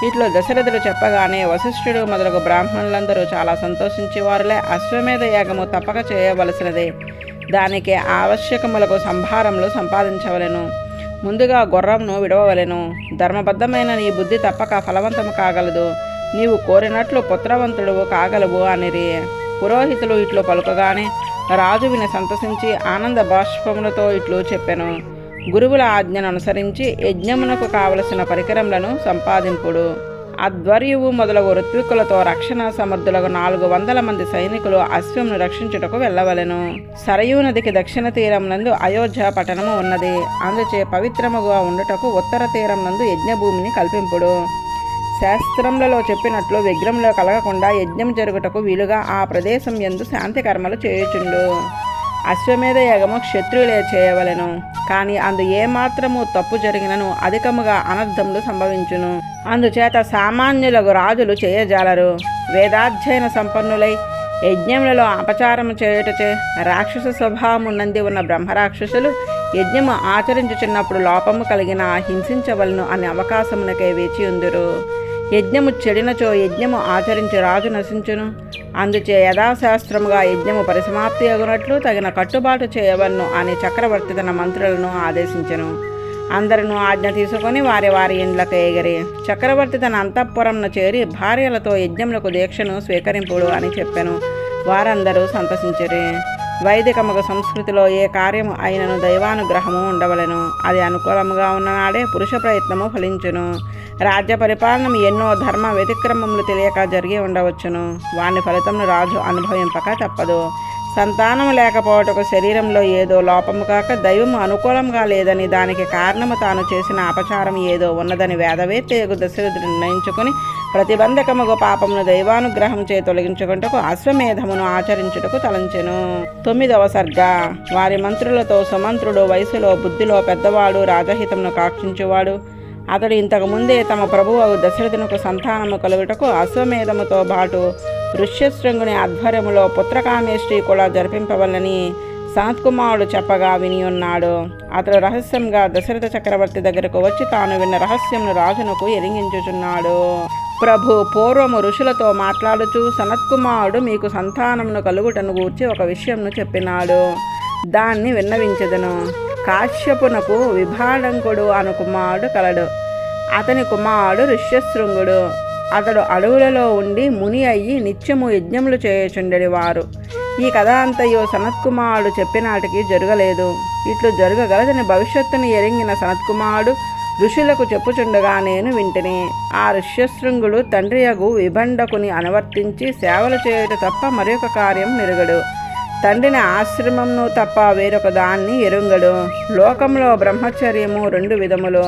ఇట్లు దశరథుడు చెప్పగానే వశిష్ఠుడు మొదలగు బ్రాహ్మణులందరూ చాలా సంతోషించేవారులే. అశ్వమేధ యాగము తప్పక చేయవలసినదే. దానికి ఆవశ్యకములకు సంభారములు సంపాదించవలెను. ముందుగా గుర్రంను విడవవలెను. ధర్మబద్ధమైన నీ బుద్ధి తప్పక ఫలవంతము కాగలదు. నీవు కోరినట్లు పుత్రవంతుడు కాగలవు అనిరి. పురోహితులు ఇట్లు పలుకగానే రాజు విని సంతసించి ఆనంద బాష్పములతో ఇట్లు చెప్పెను. గురువుల ఆజ్ఞను అనుసరించి యజ్ఞమునకు కావలసిన పరికరములను సంపాదింపుడు. అధ్వర్యువు మొదలగు ఋత్వికులతో రక్షణ సమర్థులకు 400 మంది సైనికులు అశ్వమును రక్షించుటకు వెళ్ళవలెను. సరయూ నదికి దక్షిణ తీరం నందు అయోధ్య పట్టణము ఉన్నది. అందుచే పవిత్రముగా ఉండుటకు ఉత్తర తీరం నందు యజ్ఞభూమిని కల్పింపుడు. శాస్త్రములలో చెప్పినట్లు విగ్రహంలో కలగకుండా యజ్ఞం జరుగుటకు వీలుగా ఆ ప్రదేశం యందు శాంతి కర్మలు చేయుచుండు. అశ్వమేధ యాగము క్షత్రియులే చేయవలెను. కానీ అందు ఏమాత్రము తప్పు జరిగినను అధికముగా అనర్థములు సంభవించును. అందుచేత సామాన్యులకు రాజులు చేయజాలరు. వేదాధ్యయన సంపన్నులై యజ్ఞములలో అపచారము చేయుటచే రాక్షస స్వభావమున్నంది ఉన్న బ్రహ్మరాక్షసులు యజ్ఞము ఆచరించుచున్నప్పుడు లోపము కలిగిన హింసించవలను అనే అవకాశమునకే వేచియుందురు. యజ్ఞము చెడినచో యజ్ఞము ఆచరించి రాజు నశించును. అందుచే యథాశాస్త్రముగా యజ్ఞము పరిసమాప్తి అగునట్లు తగిన కట్టుబాటు చేయవలను అని చక్రవర్తి తన మంత్రులను ఆదేశించెను. అందరూ ఆజ్ఞ తీసుకొని వారి వారి ఇండ్లకు ఎగిరి చక్రవర్తి తన అంతఃపురంను చేరి భార్యలతో యజ్ఞములకు దీక్షను స్వీకరింపుడు అని చెప్పెను. వారందరూ సంతసించిరి. వైదికముగ సంస్కృతిలో ఏ కార్యము అయినను దైవానుగ్రహము ఉండవలెను. అది అనుకూలముగా ఉన్ననాడే పురుష ప్రయత్నము ఫలించును. రాజ్య పరిపాలన ఎన్నో ధర్మ వ్యతిక్రమములు తెలియక జరిగి ఉండవచ్చును. వాని ఫలితమును రాజు అనుభవింపక తప్పదు. సంతానము లేకపోవటకు శరీరంలో ఏదో లోపము కాక దైవము అనుకూలంగా లేదని దానికి కారణము తాను చేసిన అపచారం ఏదో ఉన్నదని వేదవేత్తయగు దశరథుడు నిర్ణయించుకుని ప్రతిబంధకముగు పాపమును దైవానుగ్రహం చే తొలగించుకుంటకు అశ్వమేధమును ఆచరించుటకు తలంచెను. 9వ సర్గ. వారి మంత్రులతో సుమంత్రుడు వయసులో బుద్ధిలో పెద్దవాడు, రాజహితమును కాక్షించువాడు. అతడు ఇంతకు ముందే తమ ప్రభువు దశరథునకు సంతానము కలుగుటకు అశ్వమేధముతో పాటు ఋష్యశృంగుని ఆధ్వర్యములో పుత్రకామేష్టి కూడా జరిపింపవలని సనత్కుమారుడు చెప్పగా విని ఉన్నాడు. అతడు రహస్యంగా దశరథ చక్రవర్తి దగ్గరకు వచ్చి తాను విన్న రహస్యమును రాజునకు ఎరింగించుచున్నాడు. ప్రభు, పూర్వము ఋషులతో మాట్లాడుచు సనత్కుమారుడు మీకు సంతానమును కలుగుటను గూర్చి ఒక విషయంను చెప్పినాడు. దాన్ని విన్నవించెదను. కాశ్యపునకు విభాడంకుడు అను కుమారుడు కలడు. అతని కుమారుడు ఋష్యశృంగుడు. అతడు అడవులలో ఉండి ముని అయ్యి నిత్యము యజ్ఞములు చేయుచుండెడివారు. ఈ కథ అంతయో సనత్కుమారుడు చెప్పినాటికి జరగలేదు. ఇట్లు జరగగలదని భవిష్యత్తును ఎరింగిన సనత్కుమారుడు ఋషులకు చెప్పుచుండగా నేను వింటిని. ఆ ఋష్యశృంగుడు తండ్రియగు విభండకుని అనువర్తించి సేవలు చేయుట తప్ప మరొక కార్యం నెరుగడు. తండ్రిని ఆశ్రమంను తప్ప వేరొక దాన్ని ఎరుంగడు. లోకంలో బ్రహ్మచర్యము 2 విధములు.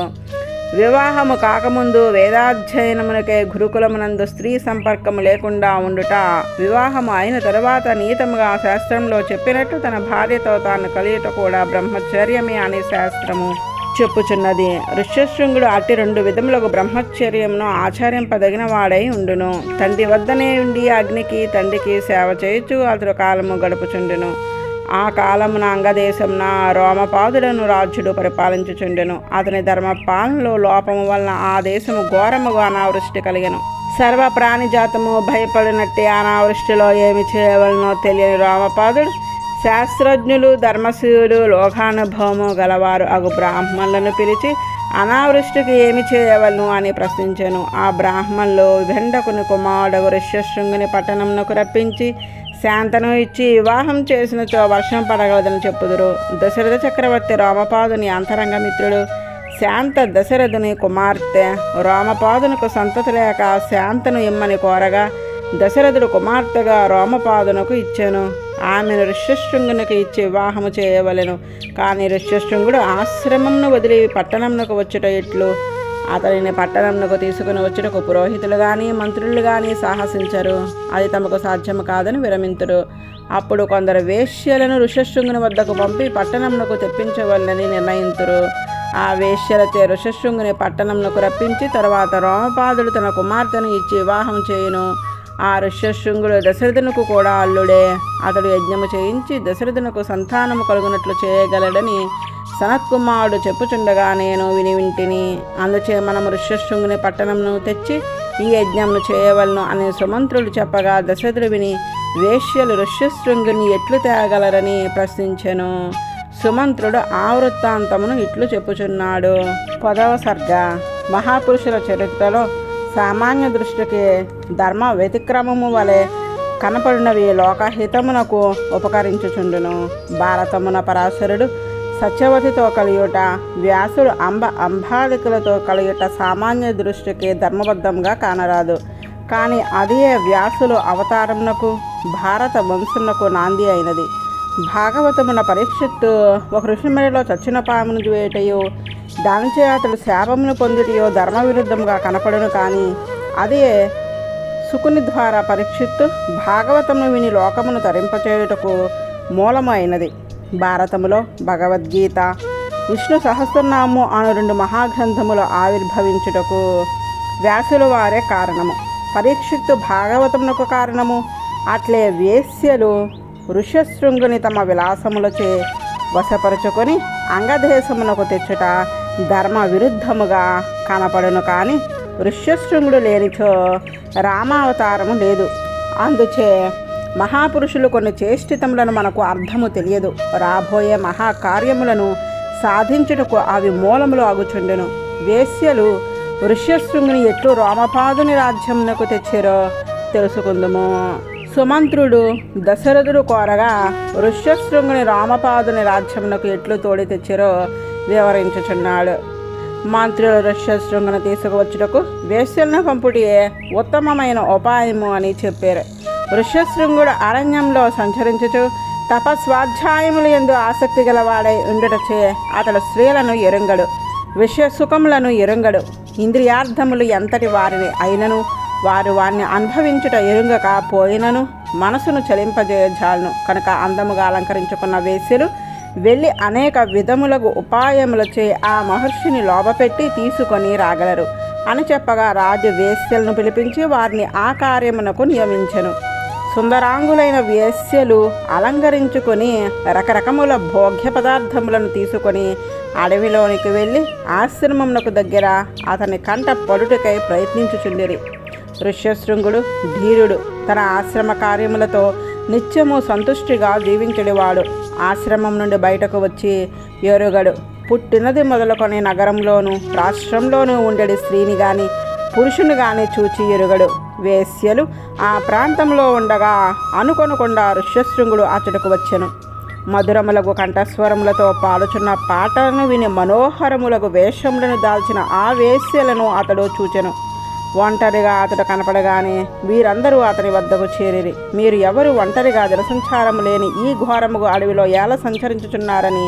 వివాహము కాకముందు వేదాధ్యయనమునకే గురుకులమునందు స్త్రీ సంపర్కము లేకుండా ఉండుట. వివాహము అయిన తరువాత నీతముగా శాస్త్రంలో చెప్పినట్టు తన భార్యతో తాను కలియుట కూడా బ్రహ్మచర్యమే అనే శాస్త్రము చెప్పుచున్నది. ఋష్యశృంగుడు అట్టి 2 విధములకు బ్రహ్మచర్యమును ఆచరింపదగిన వాడై ఉండును. తండ్రి వద్దనే ఉండి అగ్నికి తండ్రికి సేవ చేయుచు అతడు కాలము గడుపుచుండును. ఆ కాలమున అంగదేశమున రోమపాదులను రాజ్యుడు పరిపాలించుచుండెను. అతని ధర్మపాలనలో లోపము వలన ఆ దేశము ఘోరముగా అనావృష్టి కలిగెను. సర్వ ప్రాణిజాతము భయపడినట్టే అనావృష్టిలో ఏమి చేయవలనో తెలియని రోమపాదుడు శాస్త్రజ్ఞులు, ధర్మశీయులు, లోకానుభవము గలవారు అగు బ్రాహ్మణులను పిలిచి అనావృష్టికి ఏమి చేయవలను అని ప్రశ్నించాను. ఆ బ్రాహ్మణులు విభండకుని కుమారుడు ఋష్యశృంగుని పట్టణమునకు రప్పించి శాంతను ఇచ్చి వివాహం చేసినచో వర్షం పడగలదని చెప్పుదురు. దశరథ చక్రవర్తి రోమపాదుని అంతరంగ మిత్రుడు శాంత దశరథుని కుమార్తె. రోమపాదునకు సంతతి లేక శాంతను ఇమ్మని కోరగా దశరథుడు కుమార్తెగా రోమపాదునకు ఇచ్చాను. ఆమెను ఋష్యశృంగునికి ఇచ్చి వివాహము చేయవలెను. కానీ ఋష్యశృంగుడు ఆశ్రమంను వదిలి పట్టణంనకు వచ్చుట ఎట్లు? అతనిని పట్టణంనకు తీసుకుని వచ్చుటకు పురోహితులు కానీ మంత్రులు కానీ సాహసించరు. అది తమకు సాధ్యము కాదని విరమింతురు. అప్పుడు కొందరు వేశ్యలను ఋష్యశృంగుని వద్దకు పంపి పట్టణంనకు తెప్పించవలనని నిర్ణయింతురు. ఆ వేశ్యలచే ఋష్యశృంగుని పట్టణంనకు రప్పించి తరువాత రోమపాదుడు తన కుమార్తెను ఇచ్చి వివాహం చేయును. ఆ ఋష్యశృంగుడు దశరథునకు కూడా అల్లుడే. అతడు యజ్ఞము చేయించి దశరథునకు సంతానము కలుగునట్లు చేయగలడని సనత్కుమారుడు చెప్పుచుండగా నేను వింటిని. అందుచే మనము ఋష్యశృంగుని పట్టణంను తెచ్చి ఈ యజ్ఞమును చేయవలను అని సుమంత్రుడు చెప్పగా దశరథుడు విని వేశ్యలు ఋష్యశృంగుని ఎట్లు తేగలరని ప్రశ్నించెను. సుమంత్రుడు ఆ వృత్తాంతమును ఇట్లు చెప్పుచున్నాడు. 10వ సర్గ. మహాపురుషుల చరిత్రలో సామాన్య దృష్టికి ధర్మ వ్యతిక్రమము వలె కనపడినవి లోకహితమునకు ఉపకరించుచుండును. భారతమున పరాశరుడు సత్యవతితో కలియుట, వ్యాసుడు అంబాలికలతో కలియుట సామాన్య దృష్టికి ధర్మబద్ధంగా కానరాదు. కానీ అదే వ్యాసులు అవతారమునకు భారత వంశమునకు నాంది అయినది. భాగవతమున పరీక్షిత్తు ఒక ఋషిమేడలో చచ్చిన పామును వేటయో దానిచే అతడు శాపమును పొందుటయో ధర్మ విరుద్ధంగా కనపడును. కానీ అదే శుకుని ద్వారా పరీక్షిత్తు భాగవతమును విని లోకమును తరింపచేయుటకు మూలము అయినది. భారతములో భగవద్గీత, విష్ణు సహస్రనామము అను 2 మహాగ్రంథములు ఆవిర్భవించుటకు వ్యాసుల వారే కారణము. పరీక్షిత్తు భాగవతమునకు కారణము. అట్లే వేశ్యలు ఋష్యశృంగుని తమ విలాసములచే వశపరుచుకొని అంగదేశమునకు తెచ్చుట ధర్మ విరుద్ధముగా కనపడును. కానీ ఋష్యశృంగుడు లేనిచో రామావతారము లేదు. అందుచే మహాపురుషులు కొన్ని చేష్టితములను మనకు అర్థము తెలియదు. రాబోయే మహాకార్యములను సాధించుటకు అవి మూలములు అగుచుండెను. వేశ్యలు ఋష్యశృంగుని ఎట్లు రోమపాదుని రాజ్యమునకు తెచ్చారో తెలుసుకుందుము. సుమంత్రుడు దశరథుడు కోరగా ఋష్యశృంగుని రామపాదుని రాజ్యమునకు ఎట్లు తోడి తెచ్చారో వివరించుచున్నాడు. మంత్రులు ఋష్యశృంగుని తీసుకువచ్చుటకు వేశ్యలను పంపుటియే ఉత్తమమైన ఉపాయము అని చెప్పారు. ఋష్యశృంగుడు అరణ్యంలో సంచరించుచు తపస్వాధ్యాయములు యందు ఆసక్తి గలవాడై ఉండుటచే అతడు స్త్రీలను ఎరుంగడు, విషయ సుఖములను ఎరుంగడు. ఇంద్రియార్థములు ఎంతటి వారిని అయినను వారు వారిని అనుభవించుట ఎరుంగక పోయినను మనసును చలింపజేయజాలను. కనుక అందముగా అలంకరించుకున్న వేశ్యలు వెళ్ళి అనేక విధములకు ఉపాయములచే ఆ మహర్షిని లోబపెట్టి తీసుకొని రాగలరు అని చెప్పగా రాజు వేశ్యలను పిలిపించి వారిని ఆ కార్యమునకు నియమించెను. సుందరాంగులైన వేశ్యలు అలంకరించుకొని రకరకముల భోగ్య పదార్థములను తీసుకొని అడవిలోనికి వెళ్ళి ఆశ్రమమునకు దగ్గర అతని కంట పడుటకై ప్రయత్నించుచుండిరి. ఋష్యశృంగుడు ధీరుడు. తన ఆశ్రమ కార్యములతో నిత్యము సంతుష్టిగా జీవించడివాడు. ఆశ్రమం నుండి బయటకు వచ్చి ఎరుగడు. పుట్టినది మొదలుకొని నగరంలోనూ రాష్ట్రంలోనూ ఉండేది స్త్రీని గాని పురుషుని గాని చూచి ఎరుగడు. వేశ్యలు ఆ ప్రాంతంలో ఉండగా అనుకొనకుండా ఋష్యశృంగుడు అచ్చటకు వచ్చెను. మధురములకు కంఠస్వరములతో పాడుచున్న పాటలను విని మనోహరములకు వేషములను దాల్చిన ఆ వేశ్యలను అతడు చూచెను. ఒంటరిగా అతడు కనపడగానే వీరందరూ అతని వద్దకు చేరిరి. మీరు ఎవరు ఒంటరిగా జనసంచారము లేని ఈ ఘోరముగు అడవిలో ఎలా సంచరించుచున్నారని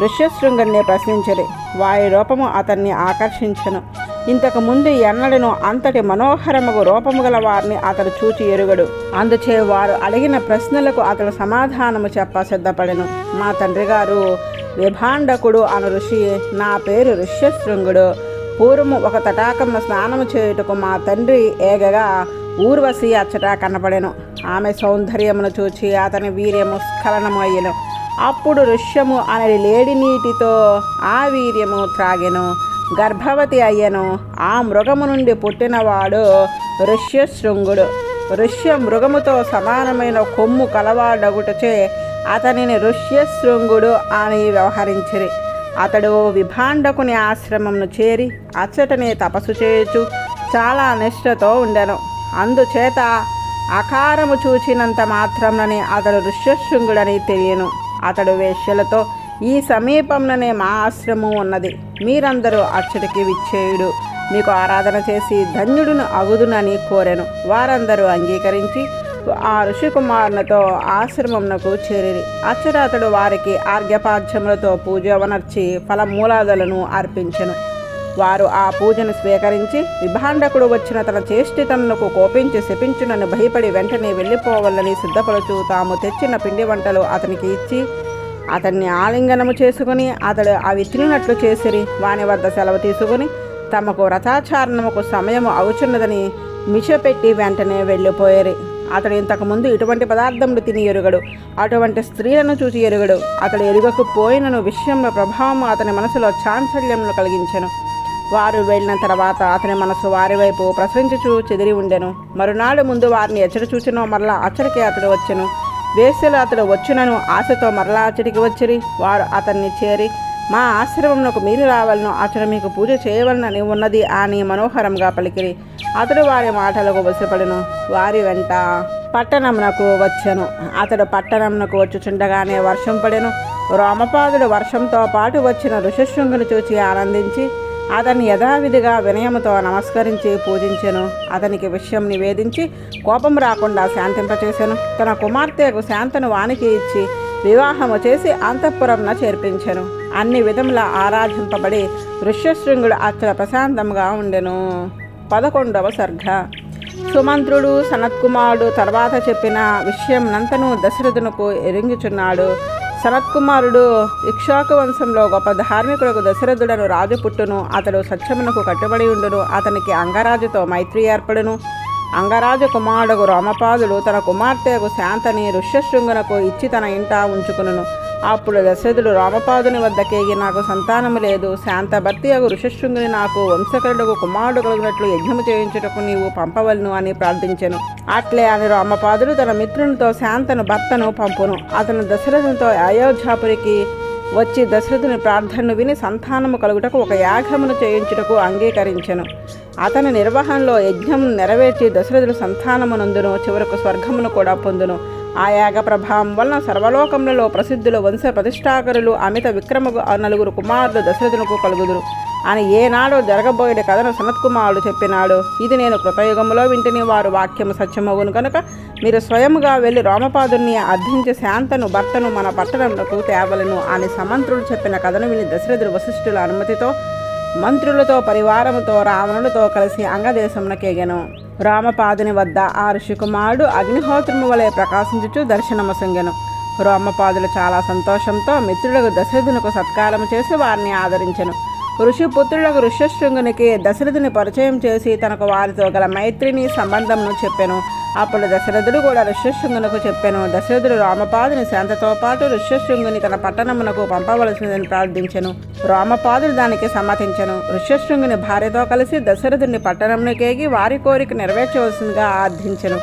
ఋష్యశృంగుడిని ప్రశ్నించిరి. వారి రూపము అతన్ని ఆకర్షించెను. ఇంతకు ముందు ఎన్నడను అంతటి మనోహరముగు రూపము గల వారిని అతడు చూచి ఎరుగడు. అందుచే వారు అడిగిన ప్రశ్నలకు అతడు సమాధానము చెప్ప సిద్ధపడెను. మా తండ్రి గారు విభాండకుడు అను ఋషి, నా పేరు ఋష్యశృంగుడు. పూర్వము ఒక తటాకమున స్నానము చేయుటకు మా తండ్రి ఏగగా ఊర్వశి అచ్చట కనపడెను. ఆమె సౌందర్యమును చూచి అతని వీర్యము స్ఖలనము అయ్యెను. అప్పుడు ఋష్యము అనేది లేడి నీటితో ఆ వీర్యము త్రాగెను. గర్భవతి అయ్యెను. ఆ మృగము నుండి పుట్టినవాడు ఋష్యశృంగుడు. ఋష్య మృగముతో సమానమైన కొమ్ము కలవాడగుటచే అతనిని ఋష్యశృంగుడు అని వ్యవహరించిరి. అతడు విభాండకుని ఆశ్రమమును చేరి అచ్చటనే తపస్సు చేయొచ్చు చాలా నిష్ఠతో ఉండెను. అందుచేత అకారము చూచినంత మాత్రంలోనే అతడు ఋష్యశృంగుడని తెలియను. అతడు వేశ్యలతో, ఈ సమీపంలోనే మా ఆశ్రమం ఉన్నది, మీరందరూ అచ్చటికి విచ్చేయుడు, మీకు ఆరాధన చేసి ధన్యుడును అగుదునని కోరెను. వారందరూ అంగీకరించి ఆ ఋషికుమారునితో ఆశ్రమమునకు చేరిరి. అచ్చట అతడు వారికి ఆర్ఘ్యపాద్యములతో పూజవనర్చి ఫలమూలాదులను అర్పించెను. వారు ఆ పూజను స్వీకరించి విభాండకుడు వచ్చిన తన చేష్టితనకు కోపించి శపించునని భయపడి వెంటనే వెళ్ళిపోవాలని సిద్ధపడుచు తాము తెచ్చిన పిండి వంటలు అతనికి ఇచ్చి అతన్ని ఆలింగనము చేసుకుని అతడు అవి తిన్నట్లు చేసిరి. వాని వద్ద సెలవు తీసుకుని తమకు వ్రతాచారణముకు సమయము అవుచున్నదని మిషపెట్టి వెంటనే వెళ్ళిపోయేరి. అతడు ఇంతకుముందు ఇటువంటి పదార్థములు తిని ఎరుగడు, అటువంటి స్త్రీలను చూసి ఎరుగడు. అతడు ఎరుగకు పోయినను విషయంలో ప్రభావము అతని మనసులో చాంచల్యమును కలిగించెను. వారు వెళ్ళిన తర్వాత అతని మనసు వారి వైపు ప్రసరించుచూ చెదిరి ఉండెను. మరునాడు ముందు వారిని ఎచ్చట చూచినో మరలా అచ్చడికి అతడు వచ్చెను. వేశ్యలు అతడు వచ్చునను ఆశతో మరలా అచ్చడికి వచ్చిరి. వారు అతన్ని చేరి, మా ఆశ్రమమునకు మీరు రావాలను, అతడు మీకు పూజ చేయవలనని ఉన్నది అని మనోహరంగా పలికిరి. అతడు వారి మాటలకు వశపడెను. వారి వెంట పట్టణమునకు వచ్చెను. అతడు పట్టణమునకు వచ్చుచుండగానే వర్షం పడెను. రామపాదుడు వర్షంతో పాటు వచ్చిన ఋషశృంగుని చూచి ఆనందించి అతన్ని యథావిధిగా వినయముతో నమస్కరించి పూజించెను. అతనికి విషయం నివేదించి కోపం రాకుండా శాంతింపచేసెను. తన కుమార్తెకు శాంతను వానికి ఇచ్చి వివాహము చేసి అంతఃపురంన చేర్పించెను. అన్ని విధముల ఆరాధింపబడి ఋష్యశృంగుడు అచ్చట ప్రశాంతంగా ఉండెను. 11వ సర్గ. సుమంత్రుడు సనత్కుమారుడు తర్వాత చెప్పిన విషయంనంతను దశరథునకు ఎరింగుచున్నాడు. సనత్కుమారుడు ఇక్ష్వాకు వంశంలో గొప్ప ధార్మికులకు దశరథుడను రాజు పుట్టును. అతడు సత్యమునకు కట్టుబడి ఉండును. అతనికి అంగరాజుతో మైత్రి ఏర్పడును. అంగరాజు కుమారుడు రామపాదుడు తన కుమార్తెకు శాంతని ఋష్యశృంగునకు ఇచ్చి తన ఇంట ఉంచుకును. అప్పుడు దశరథుడు రామపాదుని వద్దకేగి, నాకు సంతానము లేదు, శాంత భర్తి అగు ఋషశృంగుని నాకు వంశకరుడుకు కుమారుడు కలిగినట్లు యజ్ఞము చేయించుటకు నీవు పంపవలను అని ప్రార్థించెను. అట్లే అని రామపాదుడు తన మిత్రునితో శాంతను భర్తను పంపును. అతను దశరథునితో అయోధ్యాపురికి వచ్చి దశరథుని ప్రార్థనను విని సంతానము కలుగుటకు ఒక యాగమును చేయించుటకు అంగీకరించెను. అతని నిర్వహణలో యజ్ఞం నెరవేర్చి దశరథుడు సంతానమునందును చివరకు స్వర్గమును కూడా పొందును. ఆ యాగ ప్రభావం వలన సర్వలోకములలో ప్రసిద్ధులు వంశ ప్రతిష్టాకరులు అమిత విక్రమకు 9 కుమారులు దశరథునకు కలుగుదురు అని ఏనాడో జరగబోయే కథను సనత్కుమారుడు చెప్పినాడు. ఇది నేను కృతయుగములో వింటిని. వారు వాక్యము సత్యమగును కనుక మీరు స్వయముగా వెళ్ళి రామపాదుని అర్థించి శాంతను భర్తను మన పట్టణమునకు తేవలను అని సమంత్రుడు చెప్పిన కథను విని దశరథుడు వశిష్ఠుల అనుమతితో మంత్రులతో పరివారముతో రావణులతో కలిసి అంగదేశమునకెగెను. రామపాదుని వద్ద ఆ ఋషికుమారుడు అగ్నిహోత్రము వలె ప్రకాశించుచు దర్శనమసంగెను. రామపాదులు చాలా సంతోషంతో మిత్రులకు దశరథునకు సత్కారము చేసి వారిని ఆదరించెను. ఋషిపుత్రులకు ఋష్యశృంగునికి దశరథుని పరిచయం చేసి తనకు వారితో గల మైత్రిని సంబంధమును చెప్పెను. అప్పుడు దశరథుడు కూడా ఋష్యశృంగునకు చెప్పెను. దశరథుడు రామపాదుని శాంతతో పాటు ఋష్యశృంగుని తన పట్టణమునకు పంపవలసిందని ప్రార్థించెను. రామపాదుడు దానికి సమ్మతించెను. ఋష్యశృంగుని భార్యతో కలిసి దశరథుని పట్టణమునకేగి వారి కోరిక నెరవేర్చవలసిందిగా ఆర్థించెను.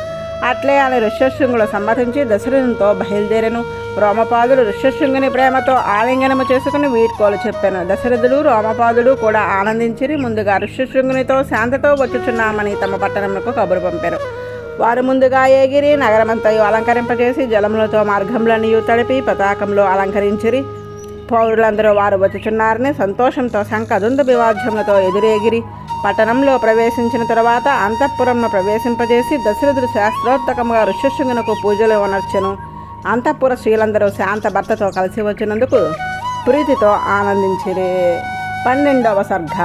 అట్లే అని ఋష్యశృంగుడు సమ్మతించి దశరథునితో బయలుదేరెను. రోమపాదుడు ఋష్యశృంగుని ప్రేమతో ఆలింగనము చేసుకుని వీడ్కోలు చెప్పాను. దశరథుడు రోమపాదుడు కూడా ఆనందించిరి. ముందుగా ఋష్యశృంగునితో శాంతతో వచ్చుచున్నామని తమ పట్టణములకు కబురు పంపారు. వారు ముందుగా ఎగిరి నగరమంతయు అలంకరింపజేసి జలములతో మార్గంలోని తడిపి పతాకంలో అలంకరించిరి. పౌరులందరూ వారు వచ్చుచున్నారని సంతోషంతో శంఖ దుందుభి వాద్యములతో ఎదురేగిరి. పట్టణంలో ప్రవేశించిన తరువాత అంతఃపురంను ప్రవేశింపజేసి దశరథుడు శాస్త్రోత్తకముగా ఋష్యశృంగునకు పూజలు ఉనర్చెను. అంతఃపుర స్త్రీలందరూ శాంత భర్తతో కలిసి వచ్చినందుకు ప్రీతితో ఆనందించిరి. 12వ సర్గ.